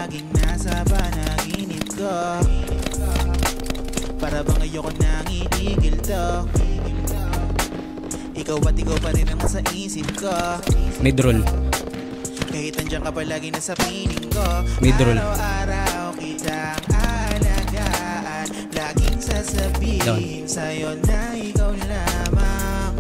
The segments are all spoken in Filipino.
laging nasa panaginip ko. Para bang ayoko nang itigil to. Ikaw ba't ikaw pa rin ang nasa isip ko. Midroll. Kahit nandiyan ka palagi na sa piling ko. Midroll. Araw-araw kitang alagaan. Laging sasabihin sa'yo na ikaw lamang.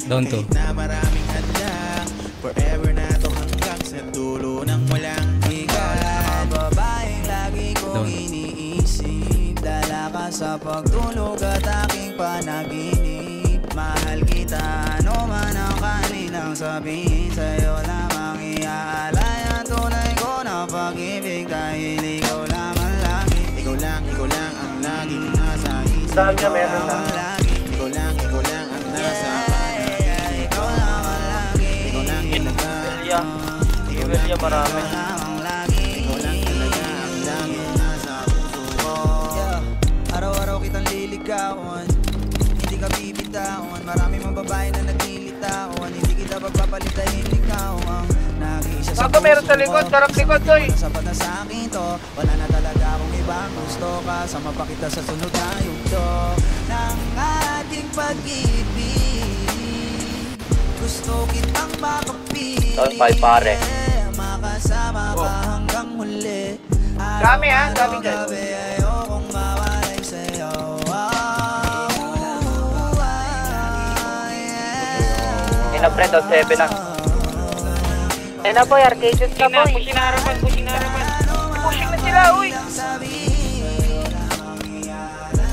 Down to. Kahit na maraming hadlang, forever na to hanggang sa dulo ng walang higala. Babaeng lagi kong iniisip, dala ka sa pagtulog at aking panaginip. Mahal kita, ano man ang kaninang sabihin, sa'yo lamang iaalay ang tunay ko na pag-ibig. Dahil ikaw lamang lagi, ikaw lang ang laging nasa isip ko. Saan niya meron na? Ikaw lang ang nasa panagin. Ikaw lamang lagi, ikaw lang talaga. Ibelia marami. Ikaw lang talaga ang laging nasa puso ko. Araw-araw kitang liligawan, hindi ka bibitawan. Marami mang babae na naglilitawan, hindi kita pagpapalitain, ikaw ang nag-iisa sa puso ko. Meron sa likod, darap likod, Toy. Sapat na sa akin to, wala na talaga akong ibang gusto. Kasama pa kita sa sunod na yugto ng ating pag-ibig. Gusto kitang makapiling, Down 5 pare. makasama ka hanggang muli. Dami ha, dami dyan. Ayokong mawalay sa'yo. Ina-friend o 7 na. Ano boy, arcade ka boy. Pushing na harapan. Pushing na sila, uy.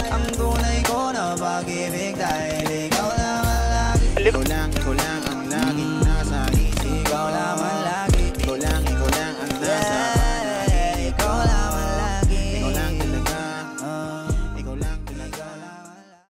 Ang tunay ko na pag-ibig dahil ikaw lang ang lagi.